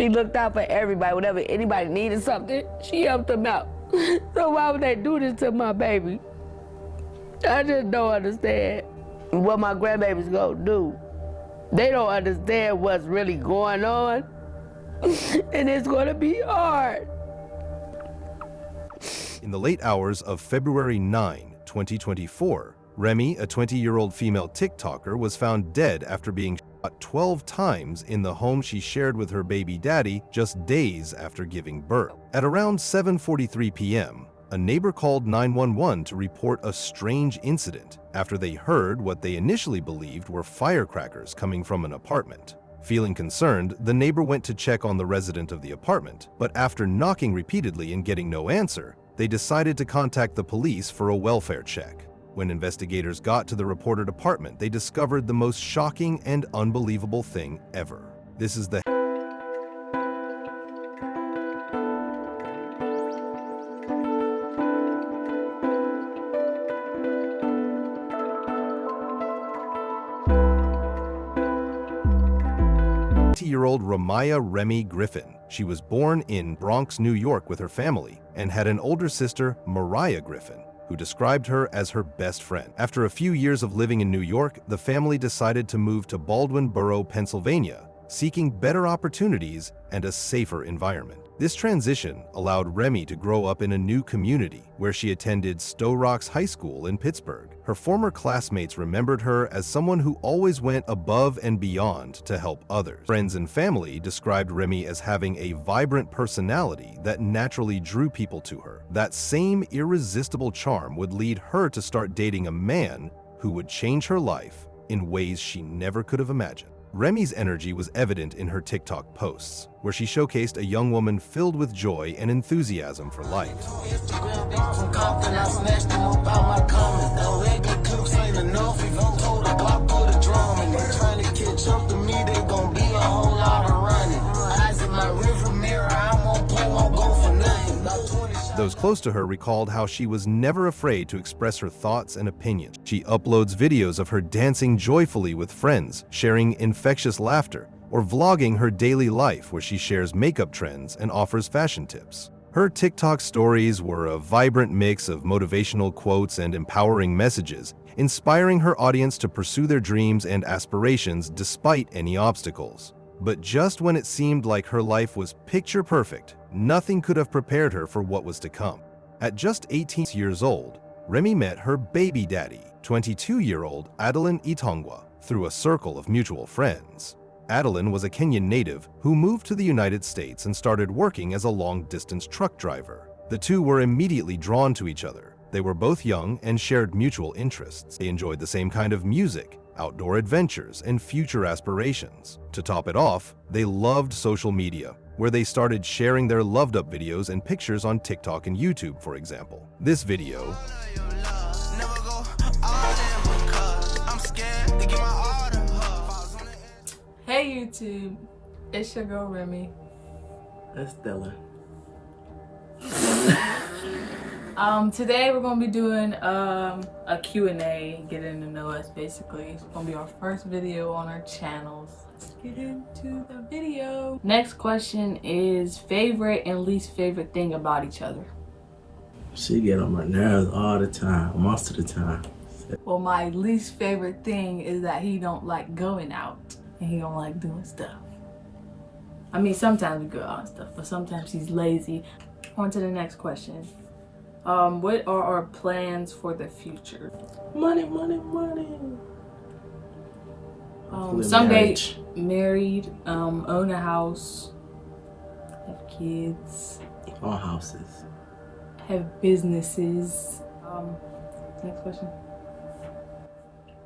She looked out for everybody. Whenever anybody needed something, she helped them out. So why would they do this to my baby? I just don't understand what my grandbabies gonna do. They don't understand what's really going on, and it's gonna be hard. In the late hours of February 9, 2024, Remy, a 20-year-old female TikToker, was found dead after being shot 12 times in the home she shared with her baby daddy just days after giving birth. At around 7:43 p.m., a neighbor called 911 to report a strange incident after they heard what they initially believed were firecrackers coming from an apartment. Feeling concerned, the neighbor went to check on the resident of the apartment, but after knocking repeatedly and getting no answer, they decided to contact the police for a welfare check. When investigators got to the reported apartment, they discovered the most shocking and unbelievable thing ever. This is the 20-year-old Ramaya Remy Griffin. She was born in Bronx, New York with her family and had an older sister, Mariah Griffin, who described her as her best friend. After a few years of living in New York, the family decided to move to Baldwin-Borough, Pennsylvania, seeking better opportunities and a safer environment. This transition allowed Remy to grow up in a new community where she attended Stowe Rocks High School in Pittsburgh. Her former classmates remembered her as someone who always went above and beyond to help others. Friends and family described Remy as having a vibrant personality that naturally drew people to her. That same irresistible charm would lead her to start dating a man who would change her life in ways she never could have imagined. Remy's energy was evident in her TikTok posts, where she showcased a young woman filled with joy and enthusiasm for life. Those close to her recalled how she was never afraid to express her thoughts and opinions. She uploads videos of her dancing joyfully with friends, sharing infectious laughter, or vlogging her daily life where she shares makeup trends and offers fashion tips. Her TikTok stories were a vibrant mix of motivational quotes and empowering messages, inspiring her audience to pursue their dreams and aspirations despite any obstacles. But just when it seemed like her life was picture perfect, nothing could have prepared her for what was to come. At just 18 years old, Remy met her baby daddy, 22-year-old Adeline Itongwa, through a circle of mutual friends. Adeline was a Kenyan native who moved to the United States and started working as a long-distance truck driver. The two were immediately drawn to each other. They were both young and shared mutual interests. They enjoyed the same kind of music, outdoor adventures, and future aspirations. To top it off, they loved social media, where they started sharing their loved-up videos and pictures on TikTok and YouTube, for example. This video Hey YouTube, it's your girl Remy. That's Stella. Today we're gonna be doing a Q&A, getting to know us basically. It's gonna be our first video on our channels. Let's get into the video. Next question is favorite and least favorite thing about each other. She get on my nerves all the time, most of the time. Well, my least favorite thing is that he don't like going out and he don't like doing stuff. I mean, sometimes we go out and stuff, but sometimes he's lazy. On to the next question. What are our plans for the future? Money, money, money. Someday married, own a house, have kids. All houses. Have businesses. Next question.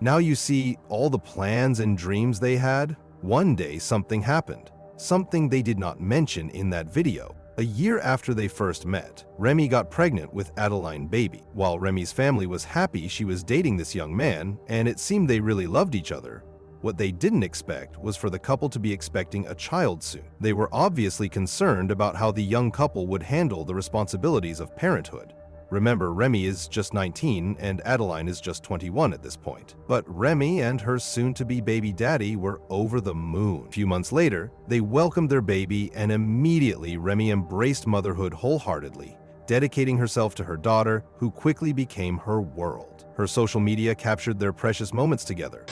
Now you see all the plans and dreams they had. One day something happened, something they did not mention in that video. A year after they first met, Remy got pregnant with Adeline baby. While Remy's family was happy she was dating this young man, and it seemed they really loved each other, what they didn't expect was for the couple to be expecting a child soon. They were obviously concerned about how the young couple would handle the responsibilities of parenthood. Remember, Remy is just 19 and Adeline is just 21 at this point. But Remy and her soon-to-be baby daddy were over the moon. A few months later, they welcomed their baby, and immediately Remy embraced motherhood wholeheartedly, dedicating herself to her daughter, who quickly became her world. Her social media captured their precious moments together,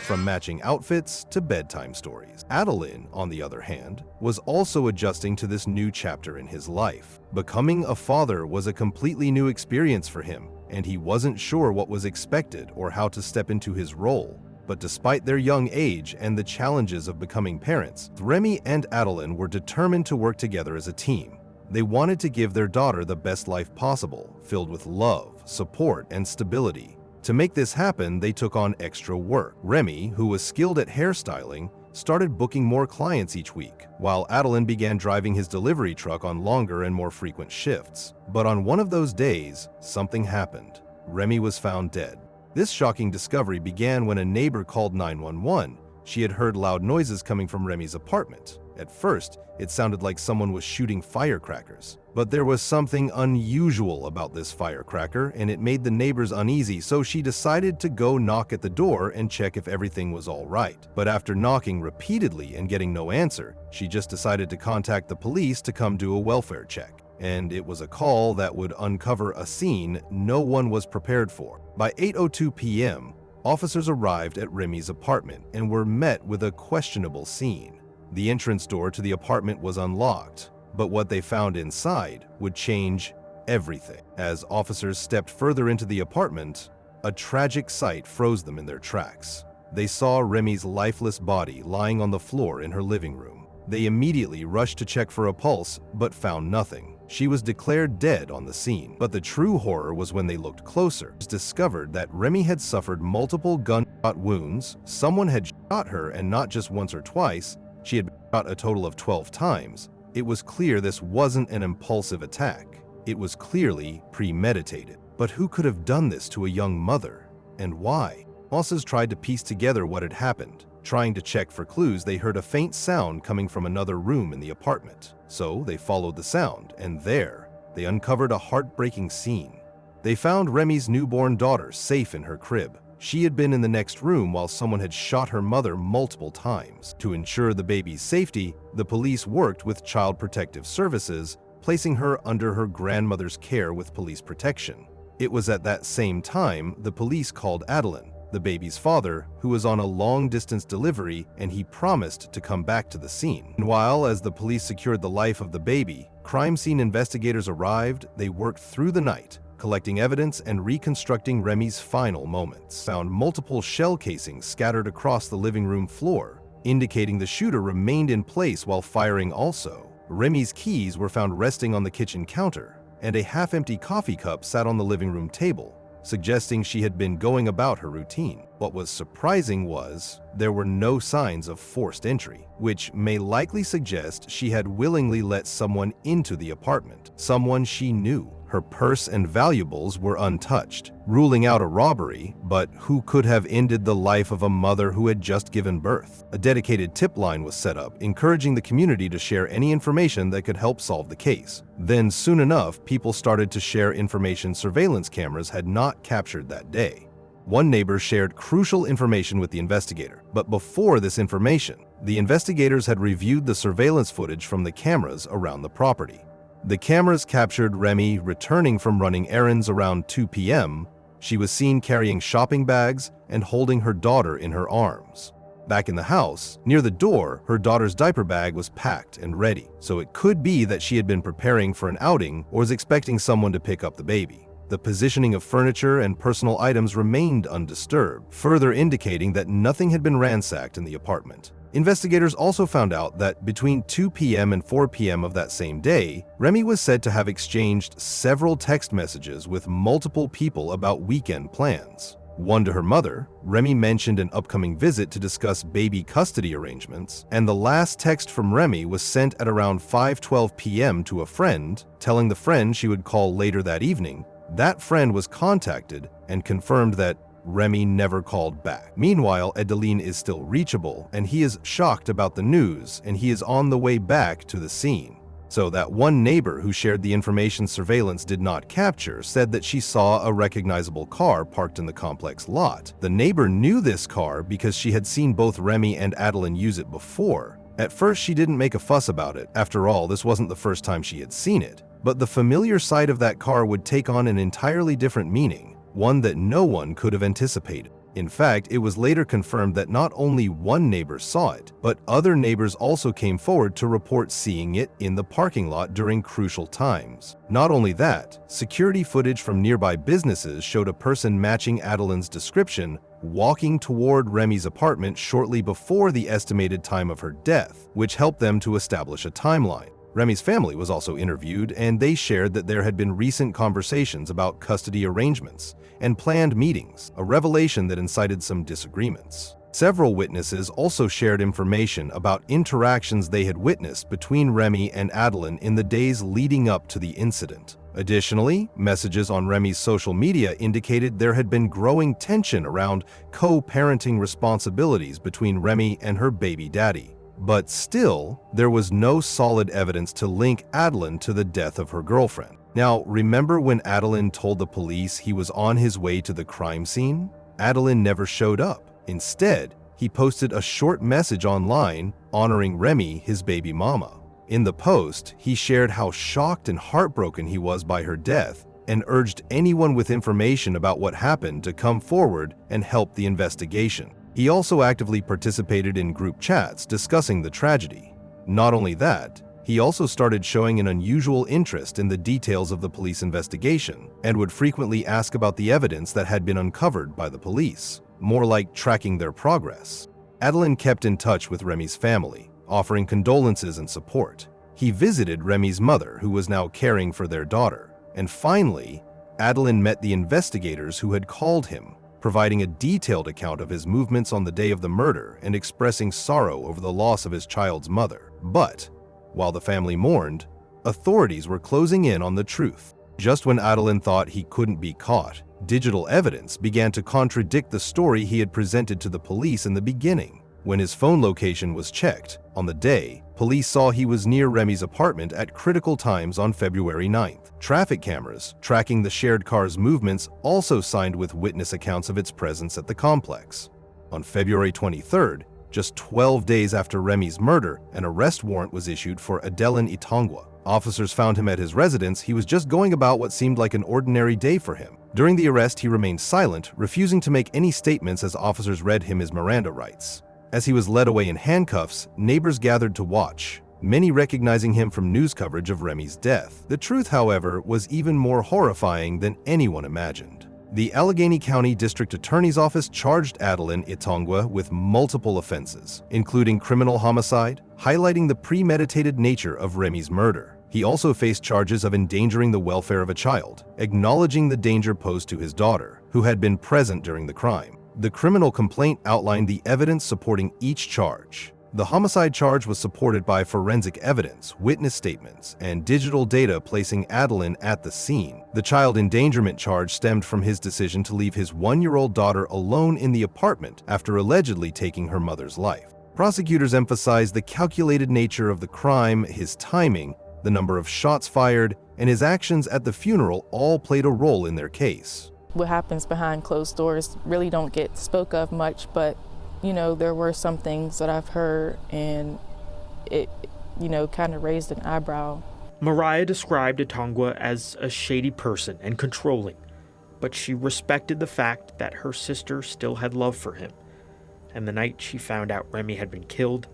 from matching outfits to bedtime stories. Adeline, on the other hand, was also adjusting to this new chapter in his life. Becoming a father was a completely new experience for him, and he wasn't sure what was expected or how to step into his role. But despite their young age and the challenges of becoming parents, Remy and Adeline were determined to work together as a team. They wanted to give their daughter the best life possible, filled with love, support, and stability. To make this happen, they took on extra work. Remy, who was skilled at hairstyling, started booking more clients each week, while Adeline began driving his delivery truck on longer and more frequent shifts. But on one of those days, something happened. Remy was found dead. This shocking discovery began when a neighbor called 911. She had heard loud noises coming from Remy's apartment. At first, it sounded like someone was shooting firecrackers. But there was something unusual about this firecracker, and it made the neighbors uneasy, so she decided to go knock at the door and check if everything was all right. But after knocking repeatedly and getting no answer, she just decided to contact the police to come do a welfare check. And it was a call that would uncover a scene no one was prepared for. By 8:02 p.m., officers arrived at Remy's apartment and were met with a questionable scene. The entrance door to the apartment was unlocked, but what they found inside would change everything. As officers stepped further into the apartment, a tragic sight froze them in their tracks. They saw Remy's lifeless body lying on the floor in her living room. They immediately rushed to check for a pulse, but found nothing. She was declared dead on the scene. But the true horror was when they looked closer. It was discovered that Remy had suffered multiple gunshot wounds, someone had shot her, and not just once or twice, she had been shot a total of 12 times. It was clear this wasn't an impulsive attack. It was clearly premeditated. But who could have done this to a young mother, and why? Officers tried to piece together what had happened. Trying to check for clues, they heard a faint sound coming from another room in the apartment. So they followed the sound, and there, they uncovered a heartbreaking scene. They found Remy's newborn daughter safe in her crib. She had been in the next room while someone had shot her mother multiple times. To ensure the baby's safety, the police worked with Child Protective Services, placing her under her grandmother's care with police protection. It was at that same time the police called Adeline, the baby's father, who was on a long-distance delivery, and he promised to come back to the scene. Meanwhile, as the police secured the life of the baby, crime scene investigators arrived. They worked through the night, collecting evidence and reconstructing Remy's final moments. Found multiple shell casings scattered across the living room floor, indicating the shooter remained in place while firing also. Remy's keys were found resting on the kitchen counter, and a half-empty coffee cup sat on the living room table, suggesting she had been going about her routine. What was surprising was there were no signs of forced entry, which may likely suggest she had willingly let someone into the apartment, someone she knew. Her purse and valuables were untouched, ruling out a robbery, but who could have ended the life of a mother who had just given birth? A dedicated tip line was set up, encouraging the community to share any information that could help solve the case. Then soon enough, people started to share information surveillance cameras had not captured that day. One neighbor shared crucial information with the investigator, but before this information, the investigators had reviewed the surveillance footage from the cameras around the property. The cameras captured Remy returning from running errands around 2 p.m. She was seen carrying shopping bags and holding her daughter in her arms. Back in the house, near the door, her daughter's diaper bag was packed and ready, so it could be that she had been preparing for an outing or was expecting someone to pick up the baby. The positioning of furniture and personal items remained undisturbed, further indicating that nothing had been ransacked in the apartment. Investigators also found out that between 2 p.m. and 4 p.m. of that same day, Remy was said to have exchanged several text messages with multiple people about weekend plans. One to her mother, Remy mentioned an upcoming visit to discuss baby custody arrangements, and the last text from Remy was sent at around 5:12 p.m. to a friend, telling the friend she would call later that evening. That friend was contacted and confirmed that Remy never called back. Meanwhile, Adeline is still reachable, and he is shocked about the news, and he is on the way back to the scene. So that one neighbor who shared the information surveillance did not capture said that she saw a recognizable car parked in the complex lot. The neighbor knew this car because she had seen both Remy and Adeline use it before. At first, she didn't make a fuss about it. After all, this wasn't the first time she had seen it. But the familiar sight of that car would take on an entirely different meaning, one that no one could have anticipated. In fact, it was later confirmed that not only one neighbor saw it, but other neighbors also came forward to report seeing it in the parking lot during crucial times. Not only that, security footage from nearby businesses showed a person matching Adeline's description walking toward Remy's apartment shortly before the estimated time of her death, which helped them to establish a timeline. Remy's family was also interviewed, and they shared that there had been recent conversations about custody arrangements and planned meetings, a revelation that incited some disagreements. Several witnesses also shared information about interactions they had witnessed between Remy and Adeline in the days leading up to the incident. Additionally, messages on Remy's social media indicated there had been growing tension around co-parenting responsibilities between Remy and her baby daddy. But still, there was no solid evidence to link Adeline to the death of her girlfriend. Now, remember when Adeline told the police he was on his way to the crime scene? Adeline never showed up. Instead, he posted a short message online honoring Remy, his baby mama. In the post, he shared how shocked and heartbroken he was by her death and urged anyone with information about what happened to come forward and help the investigation. He also actively participated in group chats discussing the tragedy. Not only that, he also started showing an unusual interest in the details of the police investigation and would frequently ask about the evidence that had been uncovered by the police, more like tracking their progress. Adeline kept in touch with Remy's family, offering condolences and support. He visited Remy's mother, who was now caring for their daughter. And finally, Adeline met the investigators who had called him, providing a detailed account of his movements on the day of the murder and expressing sorrow over the loss of his child's mother. But while the family mourned, authorities were closing in on the truth. Just when Adeline thought he couldn't be caught, digital evidence began to contradict the story he had presented to the police in the beginning. When his phone location was checked, on the day, police saw he was near Remy's apartment at critical times on February 9th. Traffic cameras tracking the shared car's movements also signed with witness accounts of its presence at the complex. On February 23rd, just 12 days after Remy's murder, an arrest warrant was issued for Adeline Itangwa. Officers found him at his residence. He was just going about what seemed like an ordinary day for him. During the arrest, he remained silent, refusing to make any statements as officers read him his Miranda rights. As he was led away in handcuffs, neighbors gathered to watch, many recognizing him from news coverage of Remy's death. The truth, however, was even more horrifying than anyone imagined. The Allegheny County District Attorney's Office charged Adeline Itangwa with multiple offenses, including criminal homicide, highlighting the premeditated nature of Remy's murder. He also faced charges of endangering the welfare of a child, acknowledging the danger posed to his daughter, who had been present during the crime. The criminal complaint outlined the evidence supporting each charge. The homicide charge was supported by forensic evidence, witness statements, and digital data placing Adeline at the scene. The child endangerment charge stemmed from his decision to leave his 1-year-old daughter alone in the apartment after allegedly taking her mother's life. Prosecutors emphasized the calculated nature of the crime, his timing, the number of shots fired, and his actions at the funeral all played a role in their case. What happens behind closed doors really don't get spoke of much, but there were some things that I've heard, and it kind of raised an eyebrow. Mariah described Itangwa as a shady person and controlling, but she respected the fact that her sister still had love for him. And the night she found out Remy had been killed,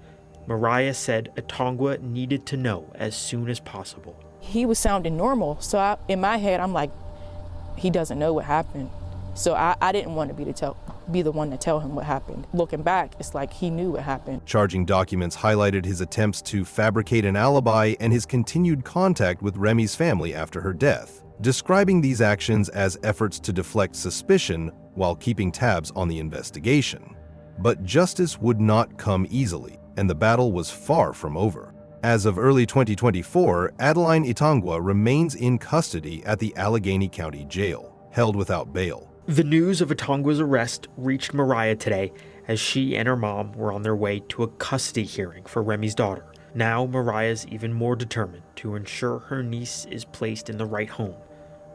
Mariah said Itangwa needed to know as soon as possible. He was sounding normal, so in my head, I'm like, he doesn't know what happened. So I didn't want to be the one to tell him what happened. Looking back, it's like he knew what happened. Charging documents highlighted his attempts to fabricate an alibi and his continued contact with Remy's family after her death, describing these actions as efforts to deflect suspicion while keeping tabs on the investigation. But justice would not come easily, and the battle was far from over. As of early 2024, Adeline Itangwa remains in custody at the Allegheny County Jail, held without bail. The news of Itangwa's arrest reached Mariah today as she and her mom were on their way to a custody hearing for Remy's daughter. Now, Mariah's even more determined to ensure her niece is placed in the right home,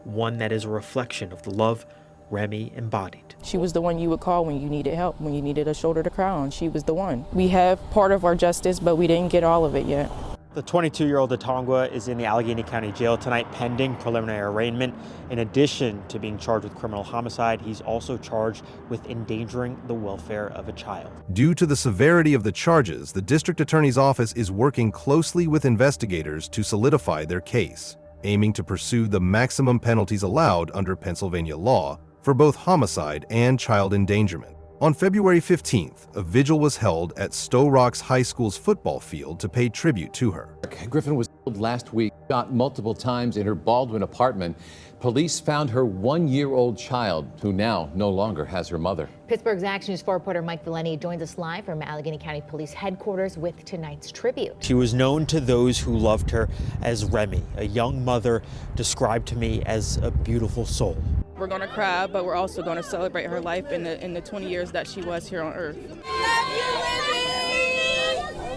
one that is a reflection of the love Remy embodied. She was the one you would call when you needed help, when you needed a shoulder to cry on. She was the one. We have part of our justice, but we didn't get all of it yet. The 22-year-old Atongwa is in the Allegheny County Jail tonight pending preliminary arraignment. In addition to being charged with criminal homicide, he's also charged with endangering the welfare of a child. Due to the severity of the charges, the district attorney's office is working closely with investigators to solidify their case, aiming to pursue the maximum penalties allowed under Pennsylvania law for both homicide and child endangerment. On February 15th, a vigil was held at Stowe Rocks High School's football field to pay tribute to her. Griffin was killed last week, shot multiple times in her Baldwin apartment. Police found her one-year-old child, who now no longer has her mother. Pittsburgh's Action News 4 reporter Mike Valeni joins us live from Allegheny County Police headquarters with tonight's tribute. She was known to those who loved her as Remy, a young mother described to me as a beautiful soul. We're going to cry, but we're also going to celebrate her life in the 20 years that she was here on Earth.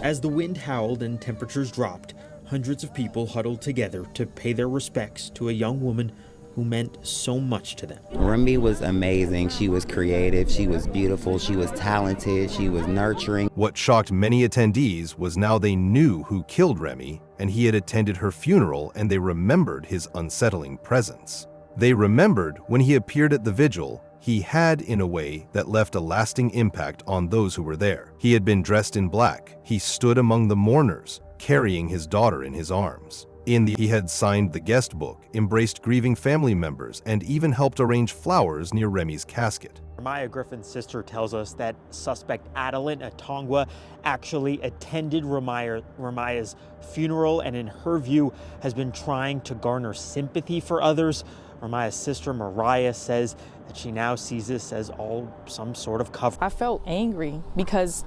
As the wind howled and temperatures dropped, hundreds of people huddled together to pay their respects to a young woman who meant so much to them. Remy was amazing. She was creative, she was beautiful, she was talented, she was nurturing. What shocked many attendees was now they knew who killed Remy, and he had attended her funeral, and they remembered his unsettling presence. They remembered when he appeared at the vigil, he had, in a way, that left a lasting impact on those who were there. He had been dressed in black. He stood among the mourners, carrying his daughter in his arms. He had signed the guest book, embraced grieving family members, and even helped arrange flowers near Remy's casket. Maya Griffin's sister tells us that suspect Adeline Atongwa actually attended Ramaya's funeral, and in her view has been trying to garner sympathy for others. Ramaya's sister Mariah says that she now sees this as all some sort of cover. I felt angry because,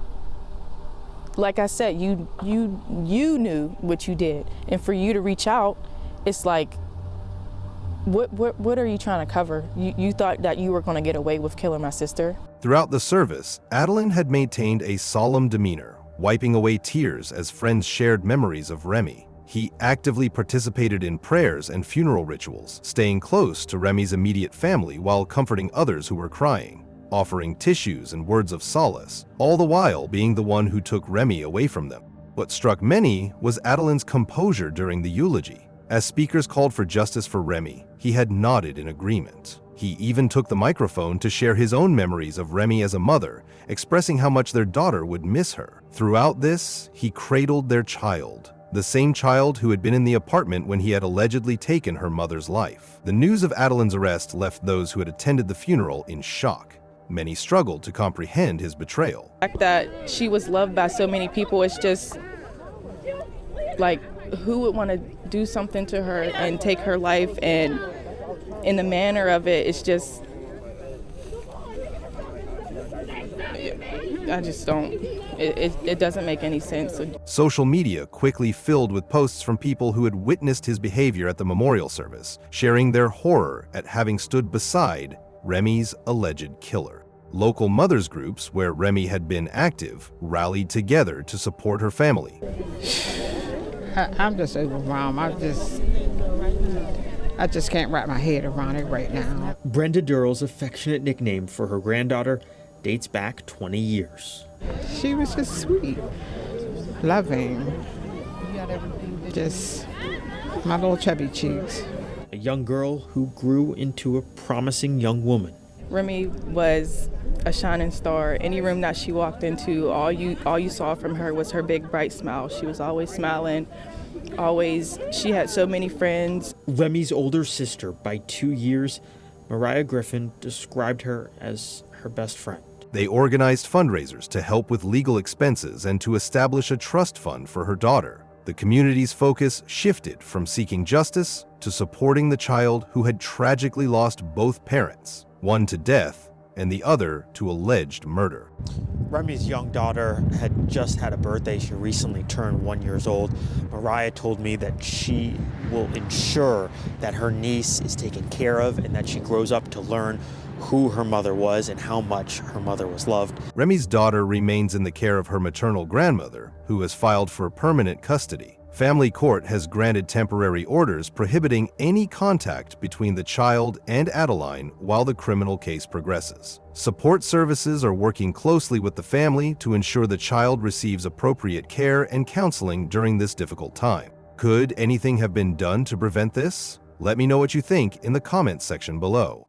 like I said, you knew what you did, and for you to reach out, it's like, what are you trying to cover? You thought that you were going to get away with killing my sister? Throughout the service, Adeline had maintained a solemn demeanor, wiping away tears as friends shared memories of Remy. He actively participated in prayers and funeral rituals, staying close to Remy's immediate family while comforting others who were crying, offering tissues and words of solace, all the while being the one who took Remy away from them. What struck many was Adeline's composure during the eulogy. As speakers called for justice for Remy, he had nodded in agreement. He even took the microphone to share his own memories of Remy as a mother, expressing how much their daughter would miss her. Throughout this, he cradled their child, the same child who had been in the apartment when he had allegedly taken her mother's life. The news of Adeline's arrest left those who had attended the funeral in shock. Many struggled to comprehend his betrayal. The fact that she was loved by so many people, it's just like, who would want to do something to her and take her life, and in the manner of it, it's just, I just don't, it doesn't make any sense. Social media quickly filled with posts from people who had witnessed his behavior at the memorial service, sharing their horror at having stood beside Remy's alleged killer. Local mothers groups where Remy had been active rallied together to support her family. I'm just overwhelmed. I just can't wrap my head around it right now. Brenda Durrell's affectionate nickname for her granddaughter dates back 20 years. She was just sweet, loving, just my little chubby cheeks. A young girl who grew into a promising young woman. Remy was a shining star. Any room that she walked into, all you saw from her was her big bright smile. She was always smiling, she had so many friends. Remy's older sister by 2 years, Mariah Griffin, described her as her best friend. They organized fundraisers to help with legal expenses and to establish a trust fund for her daughter. The community's focus shifted from seeking justice to supporting the child who had tragically lost both parents, one to death and the other to alleged murder. Remy's young daughter had just had a birthday. She recently turned 1 year old. Mariah told me that she will ensure that her niece is taken care of and that she grows up to learn who her mother was and how much her mother was loved. Remy's daughter remains in the care of her maternal grandmother, who has filed for permanent custody. Family court has granted temporary orders prohibiting any contact between the child and Adeline while the criminal case progresses. Support services are working closely with the family to ensure the child receives appropriate care and counseling during this difficult time. Could anything have been done to prevent this? Let me know what you think in the comments section below.